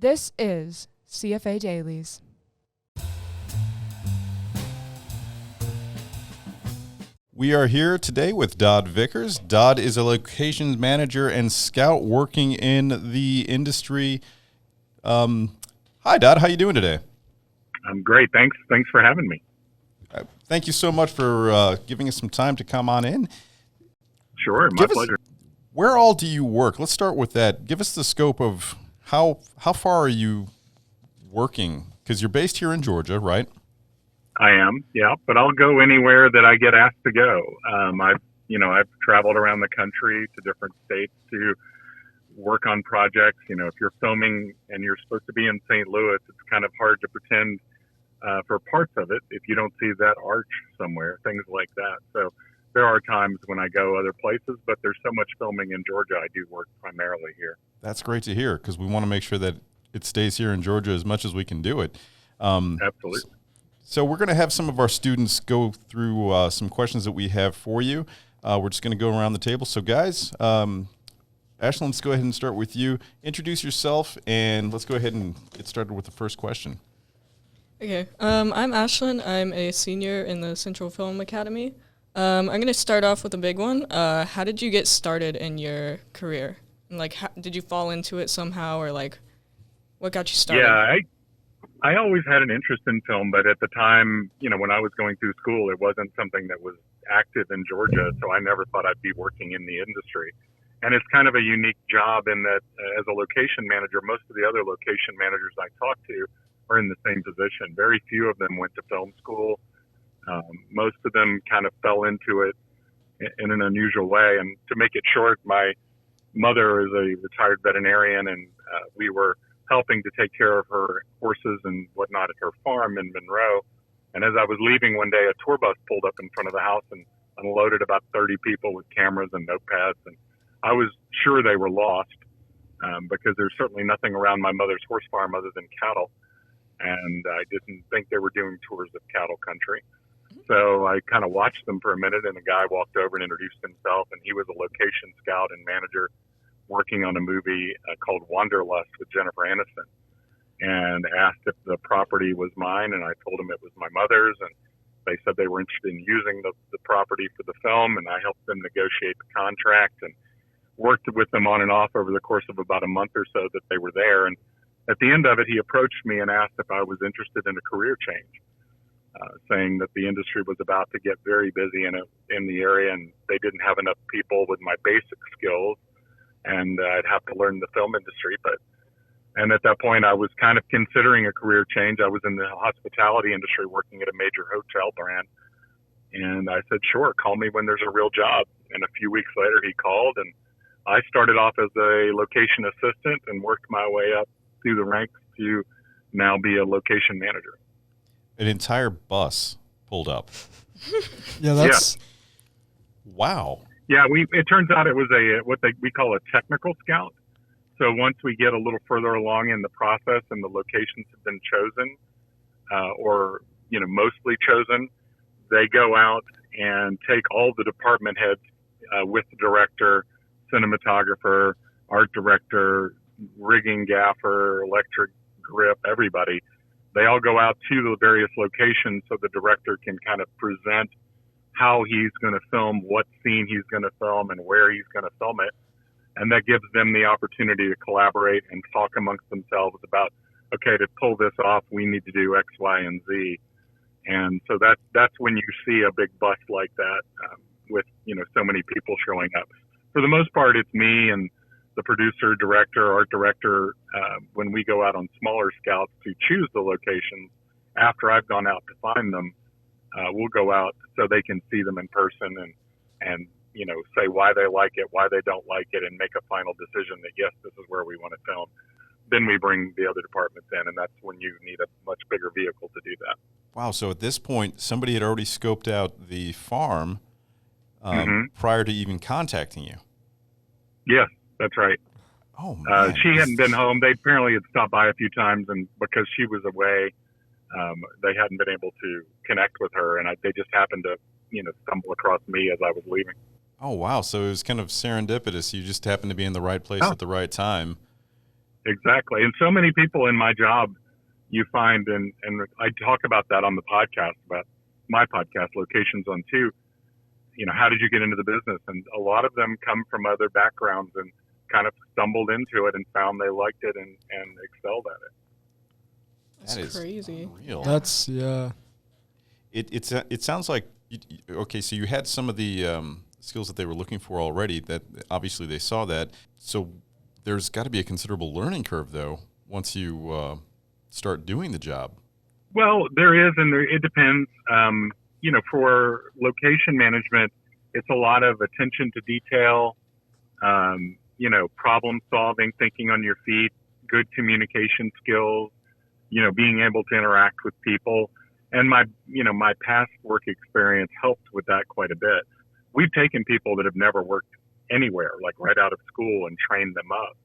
This is CFA Dailies. We are here today with Dodd Vickers. Dodd is a locations manager and scout working in the industry. Hi, Dodd. How you doing today? I'm great. Thanks for having me. Thank you so much for giving us some time to come on in. Sure, my pleasure. Where all do you work? Let's start with that. Give us the scope of how far are you working? Because you're based here in Georgia, right? I am, yeah, but I'll go anywhere that I get asked to go. I've traveled around the country to different states to work on projects. You know, if you're filming and you're supposed to be in St. Louis, it's kind of hard to pretend for parts of it if you don't see that arch somewhere, things like that. So there are times when I go other places, but there's so much filming in Georgia, I do work primarily here. That's great to hear, because we want to make sure that it stays here in Georgia as much as we can do it. Absolutely. So we're going to have some of our students go through some questions that we have for you. We're just going to go around the table. So guys, Ashlyn, let's go ahead and start with you. Introduce yourself, and let's go ahead and get started with the first question. Okay, I'm Ashlyn. I'm a senior in the Central Film Academy. I'm going to start off with a big one. How did you get started in your career? And did you fall into it somehow, or what got you started? Yeah, I always had an interest in film, but at the time, when I was going through school, it wasn't something that was active in Georgia, so I never thought I'd be working in the industry. And it's kind of a unique job in that as a location manager, most of the other location managers I talk to are in the same position. Very few of them went to film school. Most of them kind of fell into it in an unusual way. And to make it short, my mother is a retired veterinarian, and we were helping to take care of her horses and whatnot at her farm in Monroe. And as I was leaving one day, a tour bus pulled up in front of the house and unloaded about 30 people with cameras and notepads. And I was sure they were lost because there's certainly nothing around my mother's horse farm other than cattle. And I didn't think they were doing tours of cattle country. So I kind of watched them for a minute, and a guy walked over and introduced himself, and he was a location scout and manager working on a movie called Wanderlust with Jennifer Aniston, and asked if the property was mine, and I told him it was my mother's, and they said they were interested in using the property for the film, and I helped them negotiate the contract and worked with them on and off over the course of about a month or so that they were there. And at the end of it, he approached me and asked if I was interested in a career change, saying that the industry was about to get very busy in the area, and they didn't have enough people with my basic skills, and I'd have to learn the film industry. And at that point, I was kind of considering a career change. I was in the hospitality industry working at a major hotel brand. And I said, sure, call me when there's a real job. And a few weeks later, he called, and I started off as a location assistant and worked my way up through the ranks to now be a location manager. An entire bus pulled up. Yeah, that's... Wow. Yeah, it turns out it was we call a technical scout. So once we get a little further along in the process and the locations have been chosen, or mostly chosen, they go out and take all the department heads with the director, cinematographer, art director, rigging gaffer, electric grip, everybody. They all go out to the various locations so the director can kind of present how he's going to film, what scene he's going to film, and where he's going to film it. And that gives them the opportunity to collaborate and talk amongst themselves about, okay, to pull this off, we need to do X, Y, and Z. And so that's when you see a big bus like that with, so many people showing up. For the most part, it's me and the producer, director, art director, when we go out on smaller scouts to choose the locations. After I've gone out to find them, we'll go out so they can see them in person and say why they like it, why they don't like it, and make a final decision that, yes, this is where we want to film. Then we bring the other departments in, and that's when you need a much bigger vehicle to do that. Wow. So at this point, somebody had already scoped out the farm prior to even contacting you. Yes, that's right. Oh, man. She hadn't been home. They apparently had stopped by a few times, and because she was away, they hadn't been able to connect with her, and they just happened to, stumble across me as I was leaving. Oh, wow. So it was kind of serendipitous. You just happened to be in the right place at the right time. exactly. And so many people in my job, you find, and I talk about that on the podcast, about my podcast, Locations on Two. How did you get into the business? And a lot of them come from other backgrounds and kind of stumbled into it and found they liked it and excelled at it. That's crazy. Unreal. That's, yeah. It sounds like, okay, so you had some of the skills that they were looking for already, that obviously they saw that. So there's got to be a considerable learning curve, though, once you start doing the job. Well, there is, and it depends. For location management, it's a lot of attention to detail, problem solving, thinking on your feet, good communication skills, being able to interact with people. And my past work experience helped with that quite a bit. We've taken people that have never worked anywhere, like right out of school, and trained them up.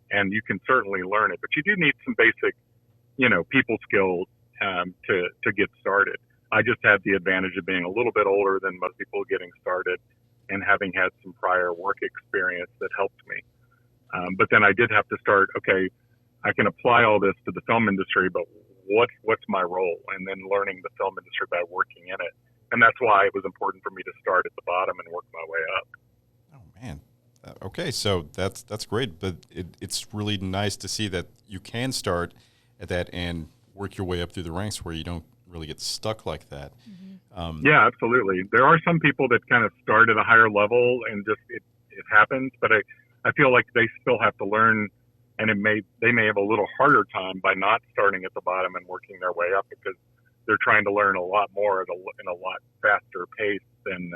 And you can certainly learn it, but you do need some basic, people skills to get started. I just had the advantage of being a little bit older than most people getting started and having had some prior work experience that helped me. But then I did have to start, okay, I can apply all this to the film industry, but what's my role? And then learning the film industry by working in it. And that's why it was important for me to start at the bottom and work my way up. Oh, man. Okay, so that's great, but it's really nice to see that you can start at that and work your way up through the ranks where you don't really get stuck like that. Mm-hmm. Yeah, absolutely. There are some people that kind of start at a higher level and just it happens, but I feel like they still have to learn, and they may have a little harder time by not starting at the bottom and working their way up, because they're trying to learn a lot more in a lot faster pace than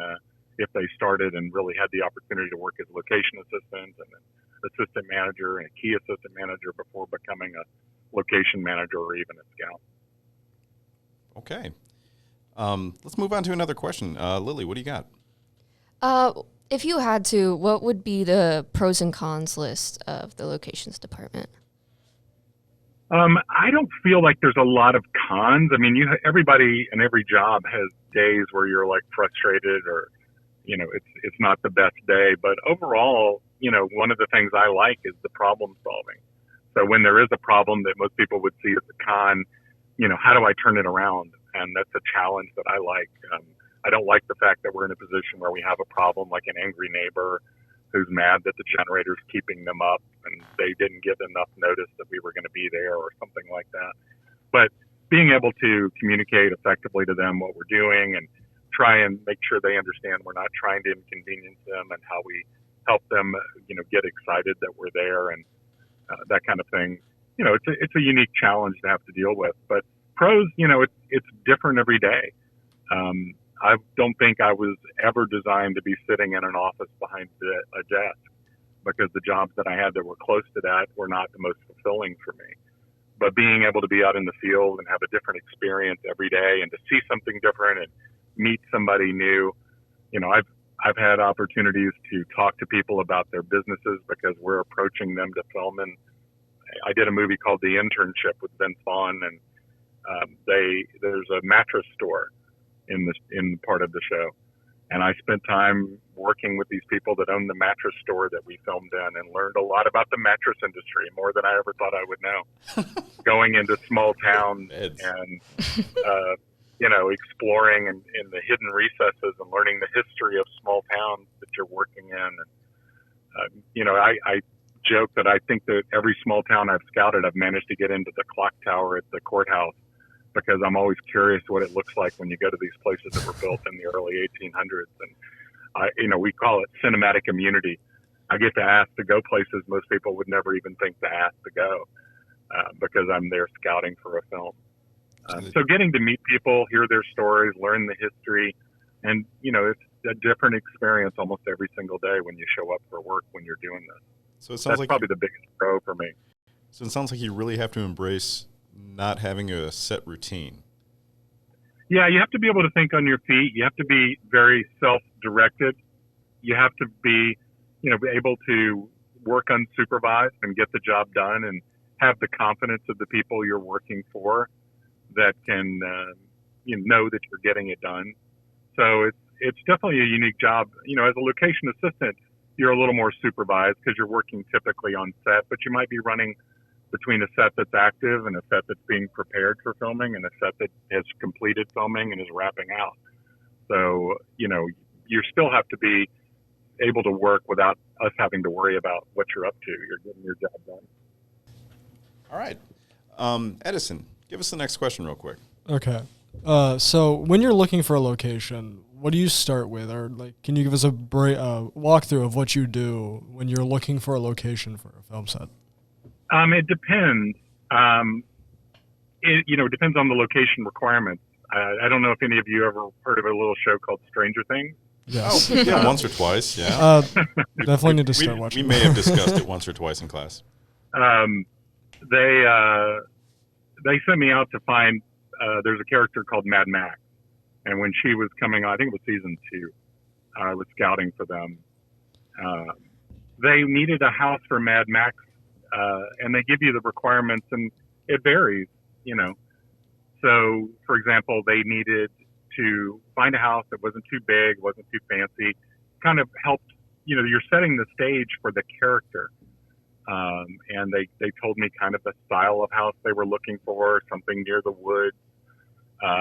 if they started and really had the opportunity to work as a location assistant and an assistant manager and a key assistant manager before becoming a location manager or even a scout. Okay. Let's move on to another question. Lily, what do you got? If you had to, what would be the pros and cons list of the locations department? I don't feel like there's a lot of cons. I mean, everybody and every job has days where you're like frustrated or, it's not the best day. But overall, one of the things I like is the problem solving. So when there is a problem that most people would see as a con, how do I turn it around? And that's a challenge that I like. I don't like the fact that we're in a position where we have a problem, like an angry neighbor who's mad that the generator's keeping them up and they didn't give enough notice that we were going to be there or something like that. But being able to communicate effectively to them what we're doing and try and make sure they understand we're not trying to inconvenience them, and how we help them, get excited that we're there, and that kind of thing. It's a unique challenge to have to deal with. But pros, it's different every day. I don't think I was ever designed to be sitting in an office behind a desk, because the jobs that I had that were close to that were not the most fulfilling for me. But being able to be out in the field and have a different experience every day, and to see something different and meet somebody new, I've had opportunities to talk to people about their businesses because we're approaching them to film. And I did a movie called The Internship with Vince Vaughn, and there's a mattress store in part of the show, and I spent time working with these people that own the mattress store that we filmed in, and learned a lot about the mattress industry, more than I ever thought I would know. Going into small towns and exploring in the hidden recesses and learning the history of small towns that you're working in. And I joke that I think that every small town I've scouted, I've managed to get into the clock tower at the courthouse, because I'm always curious what it looks like when you go to these places that were built in the early 1800s. And we call it cinematic immunity. I get to ask to go places most people would never even think to ask to go, because I'm there scouting for a film. So getting to meet people, hear their stories, learn the history, and it's a different experience almost every single day when you show up for work when you're doing this. So it sounds That's like probably the biggest pro for me. So it sounds like you really have to embrace not having a set routine. Yeah, you have to be able to think on your feet. You have to be very self-directed. You have to be, able to work unsupervised and get the job done, and have the confidence of the people you're working for that can, know that you're getting it done. So it's definitely a unique job. As a location assistant, you're a little more supervised because you're working typically on set, but you might be running between a set that's active and a set that's being prepared for filming and a set that has completed filming and is wrapping out. So, you still have to be able to work without us having to worry about what you're up to. You're getting your job done. All right. Edison, give us the next question real quick. Okay. So when you're looking for a location, what do you start with? Or can you give us a walkthrough of what you do when you're looking for a location for a film set? It depends. It depends on the location requirements. I don't know if any of you ever heard of a little show called Stranger Things. Yes. Oh, yeah, once or twice, yeah. Definitely need to start watching. We may have discussed it once or twice in class. They sent me out to find, there's a character called Mad Max. And when she was coming on, I think it was season 2, I was scouting for them. They needed a house for Mad Max, and they give you the requirements, and it varies, So, for example, they needed to find a house that wasn't too big, wasn't too fancy, kind of helped, you're setting the stage for the character. And they told me kind of the style of house they were looking for, something near the woods.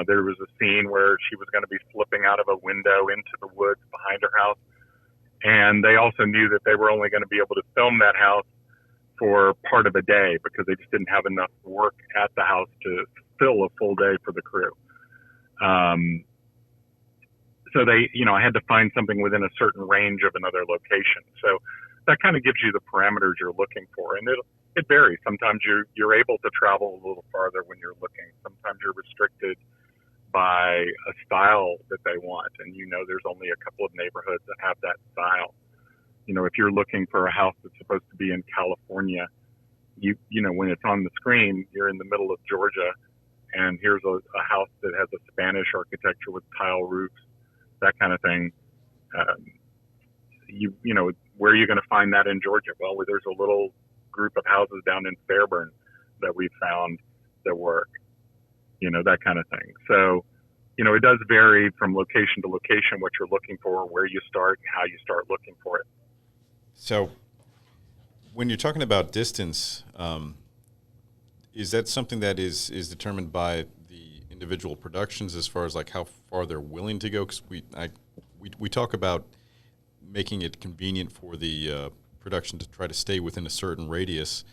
There was a scene where she was going to be flipping out of a window into the woods behind her house. And they also knew that they were only going to be able to film that house for part of a day because they just didn't have enough work at the house to fill a full day for the crew. So I had to find something within a certain range of another location. So that kind of gives you the parameters you're looking for. And it varies. Sometimes you're able to travel a little farther when you're looking. Sometimes you're restricted by a style that they want. And there's only a couple of neighborhoods that have that style. If you're looking for a house that's supposed to be in California, when it's on the screen, you're in the middle of Georgia, and here's a house that has a Spanish architecture with tile roofs, that kind of thing. Where are you going to find that in Georgia? Well, there's a little group of houses down in Fairburn that we found that work, that kind of thing. So, it does vary from location to location, what you're looking for, where you start, and how you start looking for it. So when you're talking about distance, is that something that is determined by the individual productions as far as how far they're willing to go? Because we talk about making it convenient for the production to try to stay within a certain radius,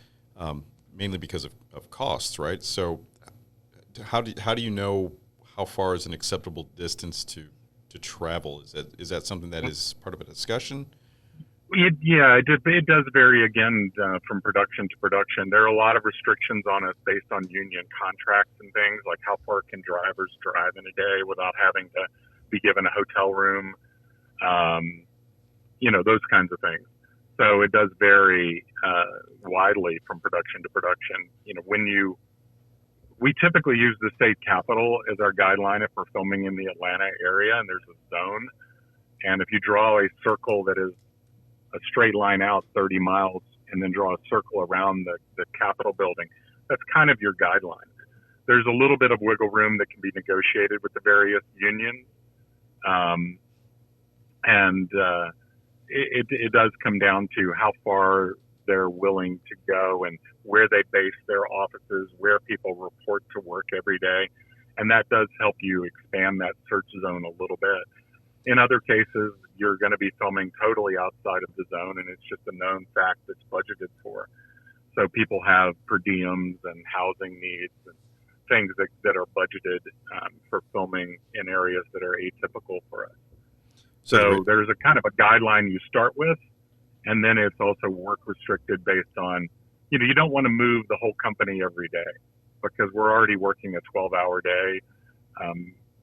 mainly because of costs, right? So how do you know how far is an acceptable distance to travel? Is that something that is part of a discussion? It does vary again from production to production. There are a lot of restrictions on us based on union contracts and things, like how far can drivers drive in a day without having to be given a hotel room, those kinds of things. So it does vary widely from production to production. We typically use the state capitol as our guideline if we're filming in the Atlanta area, and there's a zone. And if you draw a circle that is a straight line out 30 miles and then draw a circle around the Capitol building, that's kind of your guideline. There's a little bit of wiggle room that can be negotiated with the various unions. It does come down to how far they're willing to go and where they base their offices, where people report to work every day. And that does help you expand that search zone a little bit. In other cases, you're going to be filming totally outside of the zone, and it's just a known fact that's budgeted for. So people have per diems and housing needs and things that are budgeted for filming in areas that are atypical for us. So there's a kind of a guideline you start with, and then it's also work restricted based on, you don't want to move the whole company every day because we're already working a 12-hour day.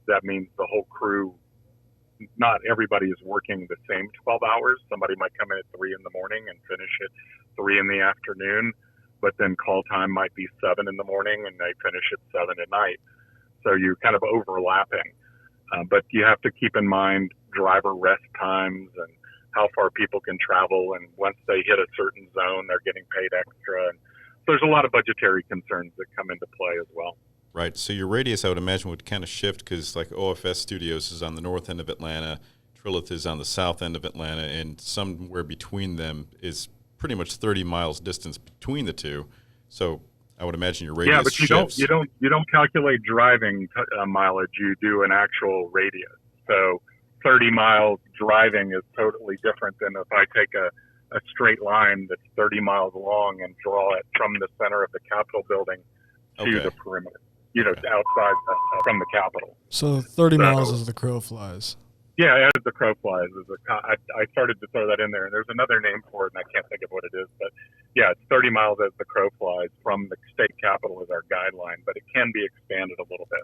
That means the whole crew, not everybody is working the same 12 hours. Somebody might come in at 3 in the morning and finish at 3 in the afternoon, but then call time might be 7 in the morning and they finish at 7 at night. So you're kind of overlapping. But you have to keep in mind driver rest times and how far people can travel. And once they hit a certain zone, they're getting paid extra. And so there's a lot of budgetary concerns that come into play as well. Right. So your radius, I would imagine, would kind of shift because OFS Studios is on the north end of Atlanta, Trilith is on the south end of Atlanta, and somewhere between them is pretty much 30 miles distance between the two. So I would imagine your Yeah, radius but shifts. you don't calculate driving mileage. You do an actual radius. So 30 miles driving is totally different than if I take a straight line that's 30 miles long and draw it from the center of the Capitol building to the perimeter. Outside from the Capitol. So 30 miles as the crow flies. Yeah, as the crow flies. I started to throw that in there, and there's another name for it, and I can't think of what it is. But yeah, it's 30 miles as the crow flies from the state capitol is our guideline, but it can be expanded a little bit.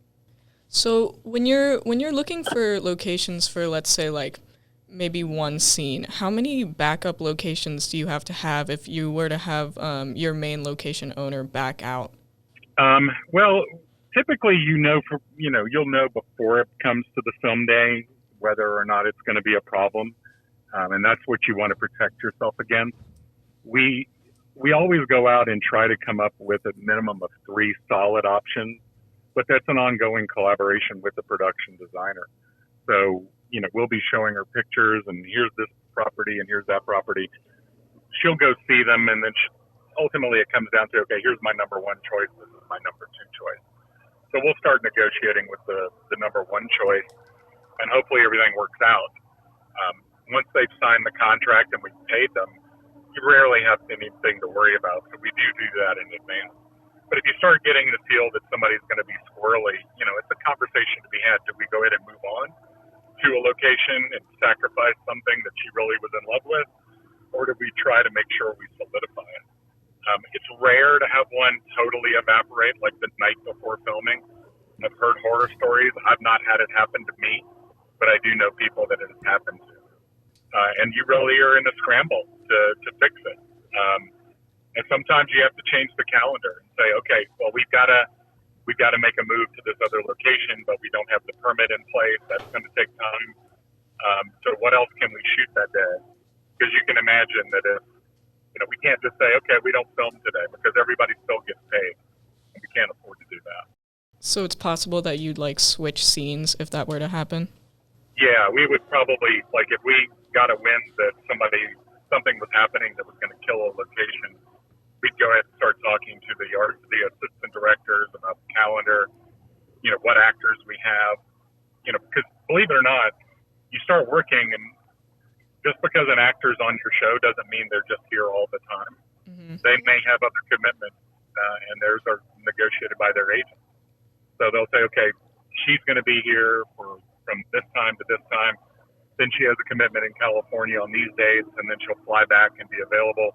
So when you're looking for locations for, let's say, like maybe one scene, how many backup locations do you have if you were to have your main location owner back out? Well, typically, you'll know before it comes to the film day whether or not it's going to be a problem, and that's what you want to protect yourself against. We always go out and try to come up with a minimum of 3 solid options, but that's an ongoing collaboration with the production designer. So, we'll be showing her pictures, and here's this property and here's that property. She'll go see them, and then ultimately it comes down to, okay, here's my number 1 choice, this is my number 2 choice. So we'll start negotiating with the number 1 choice, and hopefully everything works out. Once they've signed the contract and we've paid them, you rarely have anything to worry about. So we do that in advance. But if you start getting the feel that somebody's going to be squirrely, it's a conversation to be had. Do we go ahead and move on to a location and sacrifice something that she really was in love with? Or do we try to make sure we solidify it? It's rare to have one totally evaporate like the night before filming. I've heard horror stories. I've not had it happen to me, but I do know people that it has happened to. And you really are in a scramble to fix it. And sometimes you have to change the calendar and say, okay, well, we've got to make a move to this other location, but we don't have the permit in place. That's going to take time. So what else can we shoot that day? Because you can imagine that if, we can't just say, okay, we don't film today, because everybody still gets paid. And we can't afford to do that. So it's possible that you'd switch scenes if that were to happen? Yeah, we would probably, if we got a wind that something was happening that was going to kill a location, we'd go ahead and start talking to the assistant directors about the calendar, what actors we have, because believe it or not, you start working, and just because an actor's on your show doesn't mean they're just here all the time. Mm-hmm. They may have other commitments, and theirs are negotiated by their agent. So they'll say, okay, she's going to be here from this time to this time. Then she has a commitment in California on these dates, and then she'll fly back and be available.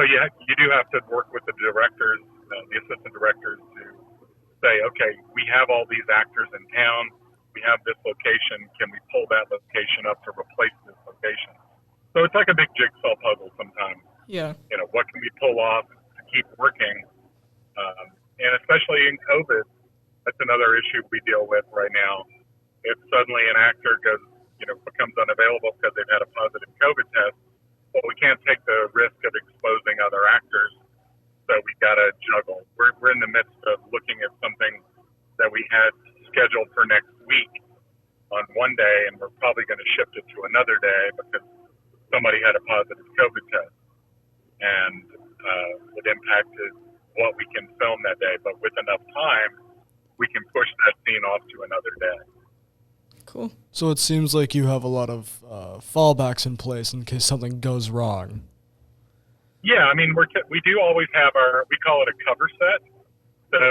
So you do have to work with the directors, the assistant directors, to say, okay, we have all these actors in town. We have this location. Can we pull that location up to replace this location? So it's like a big jigsaw puzzle sometimes. Yeah. What can we pull off to keep working? And especially in COVID, that's another issue we deal with right now. If suddenly an actor becomes unavailable because they've had a positive COVID test, well, we can't take the risk of exposing other actors, so we've got to juggle. We're in the midst of looking at something that we had scheduled for next week on one day, and we're probably going to shift it to another day because somebody had a positive COVID test, and it impacted what we can film that day. But with enough time, we can push that scene off to another day. Cool. So it seems like you have a lot of fallbacks in place in case something goes wrong. Yeah, I mean, we do always have we call it a cover set. So,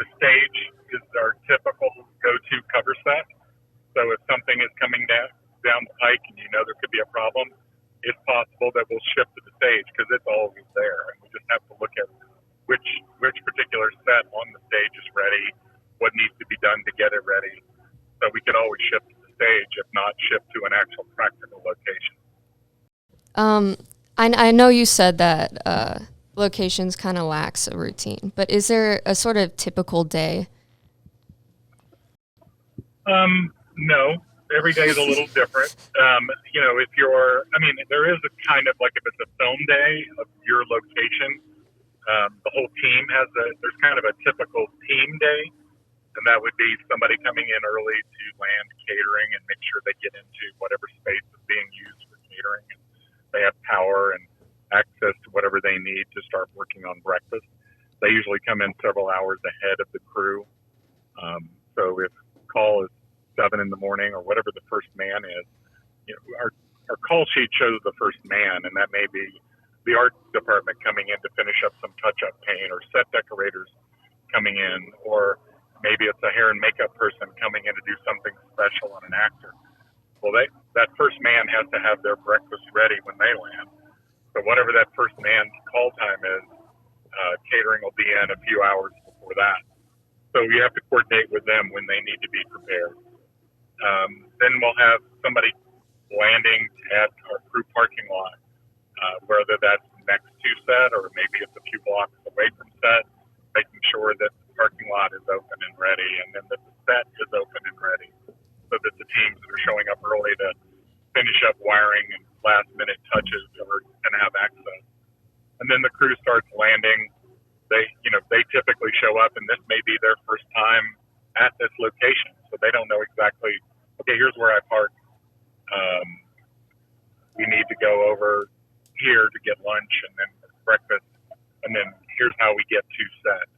the stage is our typical go-to cover set. So if something is coming down the pike and there could be a problem, it's possible that we'll shift to the stage because it's always there. And we just have to look at which particular set on the stage is ready, what needs to be done to get it ready. So we can always shift to the stage, if not shift to an actual practical location. I know you said that locations kind of lacks a routine, but is there a sort of typical day? No, every day is a little different. There is a kind of if it's a film day of your location, the whole team there's kind of a typical team day. And that would be somebody coming in early to land catering and make sure they get into whatever space is being used for catering. And they have power and access to whatever they need to start working on breakfast. They usually come in several hours ahead of the crew. So if call is 7 in the morning or whatever the first man is, our call sheet shows the first man, and that may be the art department coming in to finish up some touch-up paint, or set decorators coming in, or maybe it's a hair and makeup person coming in to do something special on an actor. Well, that first man has to have their breakfast ready when they land. So whatever that first man's call time is, catering will be in a few hours before that. So you have to coordinate with them when they need to be prepared. Then we'll have somebody landing at our crew parking lot, whether that's next to set or maybe it's a few blocks away from set, making sure that the parking lot is open and ready, and then that the set is open and ready, so that the teams that are showing up early to finish up wiring and last minute touches are going to have access. And then the crew starts landing. They typically show up, and this may be their first time at this location, so they don't know exactly, okay, here's where I park. We need to go over here to get lunch and then breakfast, and then here's how we get to set.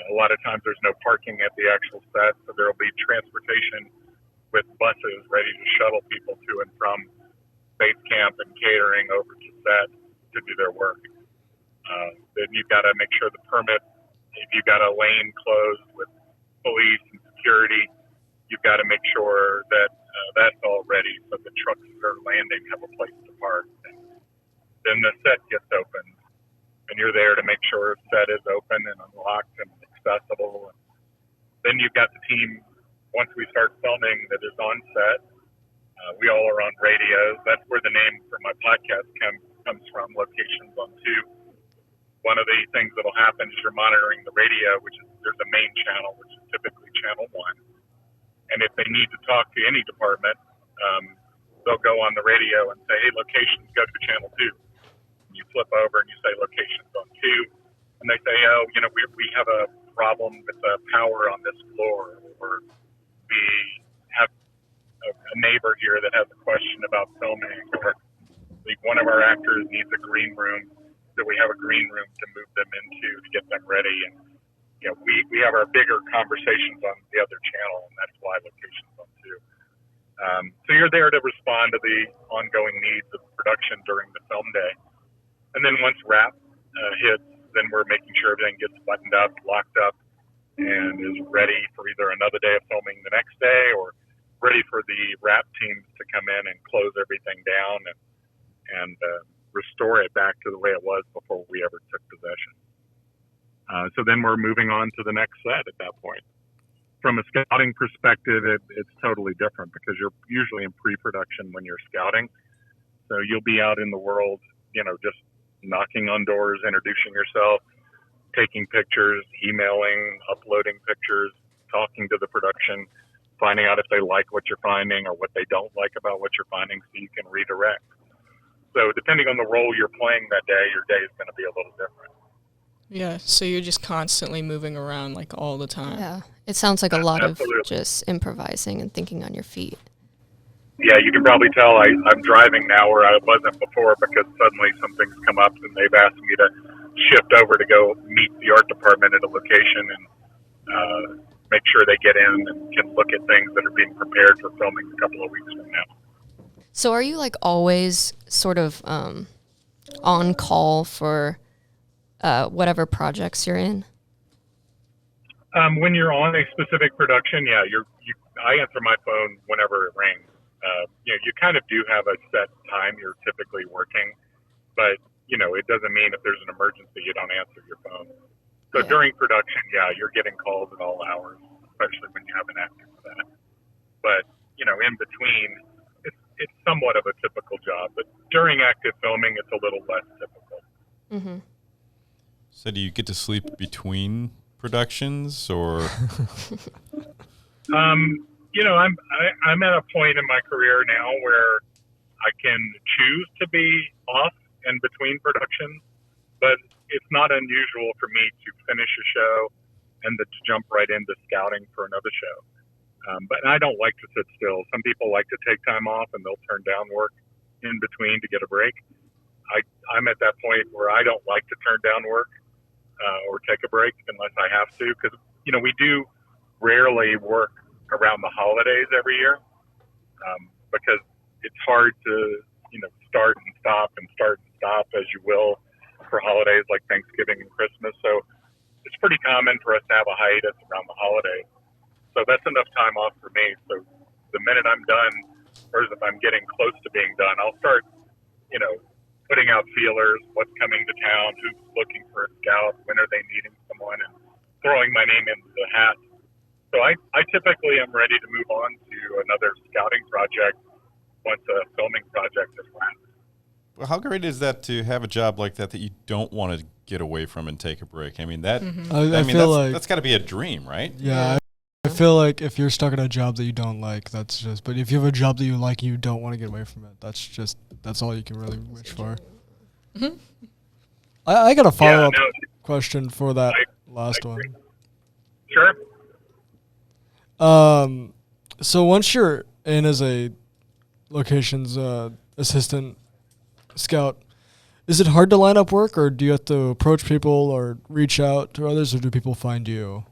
A lot of times there's no parking at the actual set, so there will be transportation with buses ready to shuttle people to and from base camp and catering over to set to do their work. Then you've got to make sure the permit, if you've got a lane closed with police and security, you've got to make sure that that's all ready so the trucks that are landing have a place to park. And then the set gets opened, and you're there to make sure set is open and unlocked and accessible. And then you've got the team, once we start filming, that is on set. We all are on radios. That's where the name for my podcast comes from, Locations on 2. One of the things that will happen is you're monitoring the radio, there's a main channel, which is typically channel 1. And if they need to talk to any department, they'll go on the radio and say, hey, locations, go to channel 2. And you flip over and you say locations on 2. And they say, oh, we have a problem with the power on this floor, or we have a neighbor here that has a question about filming, or one of our actors needs a green room. So we have a green room to move them into to get them ready. And, we have our bigger conversations on the other channel, and that's why locations on 2. So you're there to respond to the ongoing needs of production during the film day. And then once wrap hits, then we're making sure everything gets buttoned up, locked up, and is ready for either another day of filming the next day, or ready for the wrap teams to come in and close everything down and restore it back to the way it was before we ever took possession. So then we're moving on to the next set at that point. From a scouting perspective, it's totally different because you're usually in pre-production when you're scouting. So you'll be out in the world, just knocking on doors, introducing yourself, taking pictures, emailing, uploading pictures, talking to the production, finding out if they like what you're finding or what they don't like about what you're finding, so you can redirect. So depending on the role you're playing that day, your day is going to be a little different. Yeah, so you're just constantly moving around like all the time. Yeah, it sounds like a lot Absolutely. of just improvising and thinking on your feet. Yeah, you can probably tell I'm driving now where I wasn't before, because suddenly something's come up and they've asked me to shift over to go meet the art department at a location and make sure they get in and can look at things that are being prepared for filming a couple of weeks from now. So are you always sort of on call for whatever projects you're in? When you're on a specific production, yeah, I answer my phone whenever it rings. You kind of do have a set time you're typically working, but it doesn't mean if there's an emergency you don't answer your phone. So during production, yeah, you're getting calls at all hours, especially when you have an actor for that. But in between, it's somewhat of a typical job, but during active filming, it's a little less typical. Mm-hmm. So do you get to sleep between productions, or? I'm at a point in my career now where I can choose to be off in between productions, but it's not unusual for me to finish a show and to jump right into scouting for another show. But I don't like to sit still. Some people like to take time off and they'll turn down work in between to get a break. I'm at that point where I don't like to turn down work or take a break unless I have to, because we do rarely work around the holidays every year, because it's hard to start and stop as you will for holidays like Thanksgiving and Christmas. So it's pretty common for us to have a hiatus around the holidays. So that's enough time off for me. So the minute I'm done, or if I'm getting close to being done, I'll start, putting out feelers, what's coming to town, who's looking for a scout, when are they needing someone, and throwing my name into the hat. So I typically am ready to move on to another scouting project once a filming project is wrapped. Well, how great is that to have a job like that you don't want to get away from and take a break? I mean, that I feel like that's got to be a dream, right? Yeah, I feel like if you're stuck in a job that you don't like, but if you have a job that you like, you don't want to get away from it. That's all you can really wish for. Mm-hmm. I got a follow-up question for that last one. Sure. So once you're in as a locations assistant scout, is it hard to line up work, or do you have to approach people or reach out to others, or do people find you?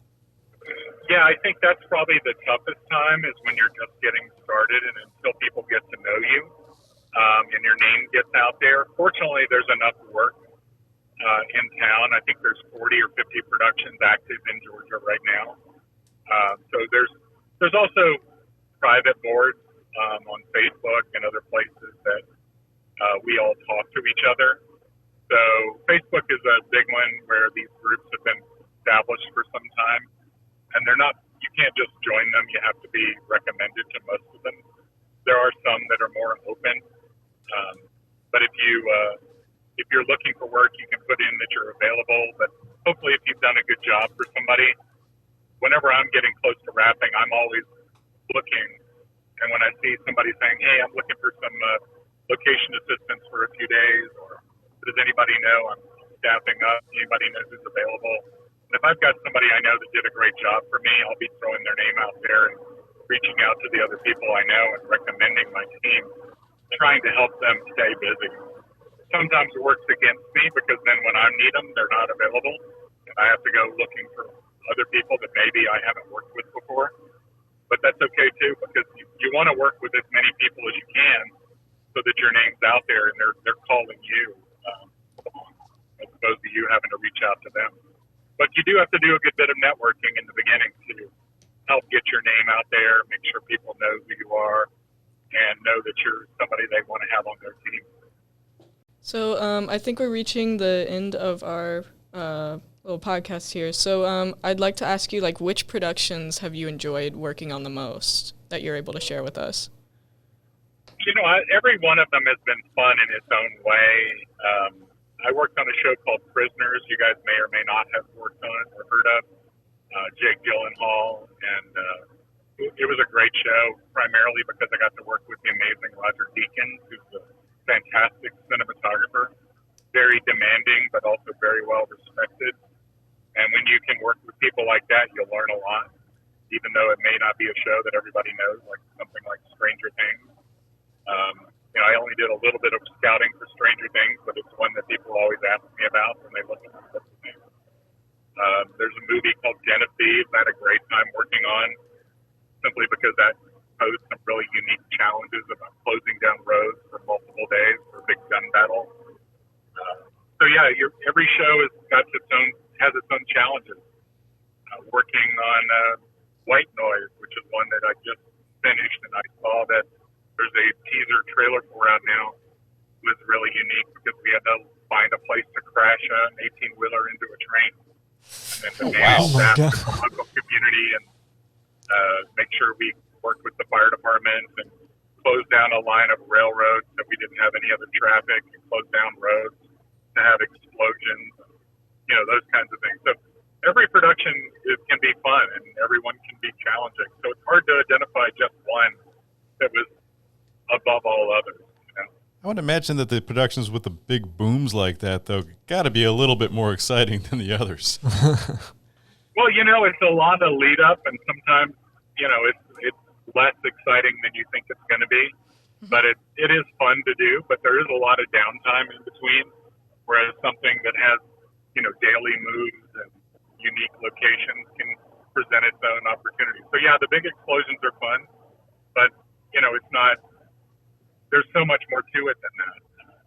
Yeah, I think that's probably the toughest time is when you're just getting started and until people get to know you and your name gets out there. Fortunately, there's enough work in town. I think there's 40 or 50 productions active in Georgia right now. So there's also private boards on Facebook and other places that we all talk to each other. So Facebook is a big one where these groups have been established for some time. And you can't just join them. You have to be recommended to most of them. There are some that are more open. But if you're looking for work, you can put in that you're available. But hopefully if you've done a good job for somebody, whenever I'm getting close to wrapping, I'm always looking. And when I see somebody saying, hey, I'm looking for some location assistance for a few days, or does anybody know I'm staffing up? Anybody know who's available? And if I've got somebody I know that did a great job for me, I'll be throwing their name out there and reaching out to the other people I know and recommending my team, trying to help them stay busy. Sometimes it works against me because then when I need them, they're not available, and I have to go looking for other people that maybe I haven't worked with before. But that's okay too, because you want to work with as many people as you can so that your name's out there and they're calling you as opposed to you having to reach out to them. But you do have to do a good bit of networking in the beginning to help get your name out there, make sure people know who you are, and know that you're somebody they want to have on their team. So I think we're reaching the end of our little podcast here. So I'd like to ask you, which productions have you enjoyed working on the most that you're able to share with us? Every one of them has been fun in its own way. I worked on a show called Prisoners. You guys may or may not have worked on or heard of. Jake Gyllenhaal, and it was a great show, primarily because I got to work with the amazing Roger Deakins, who's a fantastic cinematographer, very demanding, but also very well respected. And when you can work with people like that, you'll learn a lot, even though it may not be a show that everybody knows, like something like Stranger Things. I only did a little bit of scouting for Stranger Things, but it's one that people always ask me about when they look at the name. There's a movie called Den of Thieves I had a great time working on, simply because that posed some really unique challenges about closing down roads for multiple days for a big gun battle. Every show has its own challenges. Working on White Noise, which is one that I just finished, and I saw that there's a teaser trailer for out now, was really unique because we had to find a place to crash an 18-wheeler into a train, and then to manage that with the local community and make sure we worked with the fire department and close down a line of railroads that we didn't have any other traffic, and close down roads to have explosions, those kinds of things. So every production can be fun and everyone can be challenging. So it's hard to identify just one that was above all others. I would imagine that the productions with the big booms like that, though, got to be a little bit more exciting than the others. Well, it's a lot of lead up, and sometimes, it's less exciting than you think it's going to be. but it is fun to do. But there is a lot of downtime in between. Whereas something that has, daily moves and unique locations can present its own opportunities. So yeah, the big explosions are fun, but it's not. There's so much more to it than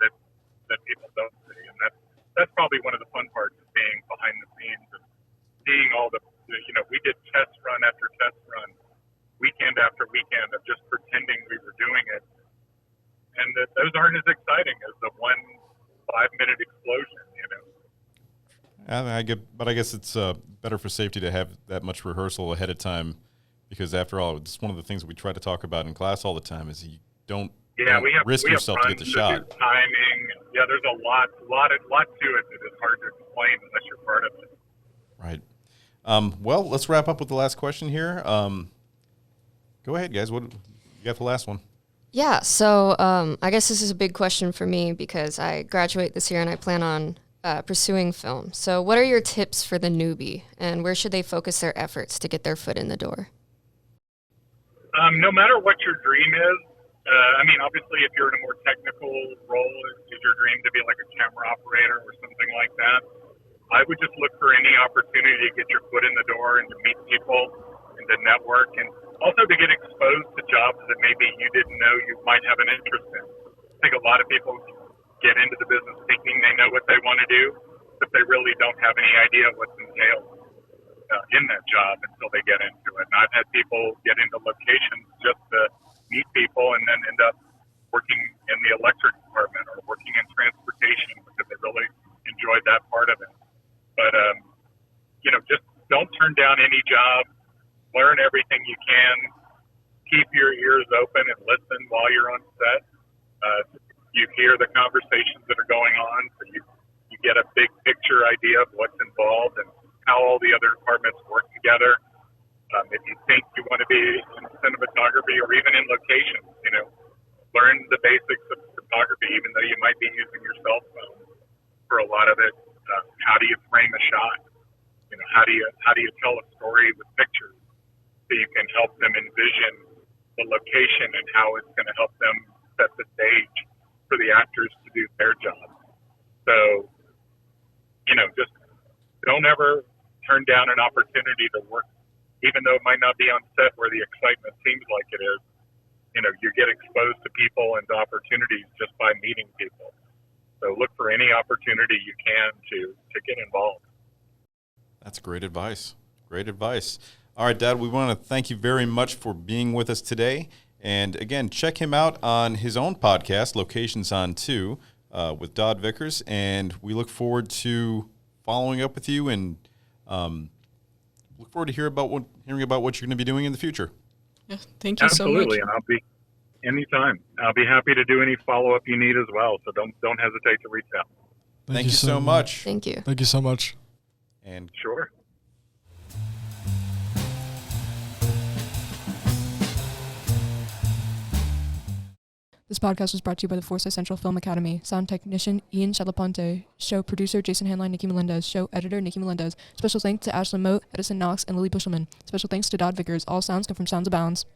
that people don't see, and that's probably one of the fun parts of being behind the scenes and seeing all we did test run after test run, weekend after weekend of just pretending we were doing it, and those aren't as exciting as the 1 5-minute explosion, But I guess it's better for safety to have that much rehearsal ahead of time, because after all, it's one of the things that we try to talk about in class all the time is you don't risk yourself to get the shot. Timing, there's a lot to it that is hard to explain unless you're part of it. Right. Well, let's wrap up with the last question here. Go ahead, guys. What you got? The last one. Yeah, so I guess this is a big question for me because I graduate this year and I plan on pursuing film. So what are your tips for the newbie, and where should they focus their efforts to get their foot in the door? No matter what your dream is, obviously if you're in a more technical role, is your dream to be like a camera operator or something like that, I would just look for any opportunity to get your foot in the door and to meet people and to network, and also to get exposed to jobs that maybe you didn't know you might have an interest in. I think a lot of people get into the business thinking they know what they want to do, but they really don't have any idea what's entailed in that job until they get into it. And I've had people get into locations just to meet people and then end up working in the electric department or working in transportation because they really enjoyed that part of it. But, just don't turn down any job. Learn everything you can. Keep your ears open and listen while you're on set. You hear the conversations that are going on, so you get a big picture idea of what's involved and how all the other departments work together. If you think you want to be in cinematography or even in locations, learn the basics of photography, even though you might be using your cell phone for a lot of it. How do you frame a shot? How do you tell a story with pictures so you can help them envision the location and how it's going to help them set the stage for the actors to do their job. So, just don't ever turn down an opportunity to work, even though it might not be on set where the excitement seems like it is. You get exposed to people and to opportunities just by meeting people. So look for any opportunity you can to get involved. That's great advice. Great advice. All right, Dad, we want to thank you very much for being with us today. And again, check him out on his own podcast, Locations on 2, with Dodd Vickers. And we look forward to following up with you and look forward to hearing about what you're going to be doing in the future. Yeah, thank you so much. Absolutely, and I'll be anytime. I'll be happy to do any follow-up you need as well, so don't hesitate to reach out. Thank you so much. Thank you. Thank you so much. And Sure. This podcast was brought to you by the Forsyth Central Film Academy. Sound technician Ian Chalaponte. Show producer Jason Hanline, Nikki Melendez. Show editor Nikki Melendez. Special thanks to Ashlyn Moat, Edison Knox, and Lily Bushelman. Special thanks to Dodd Vickers. All sounds come from Sounds of Bounds.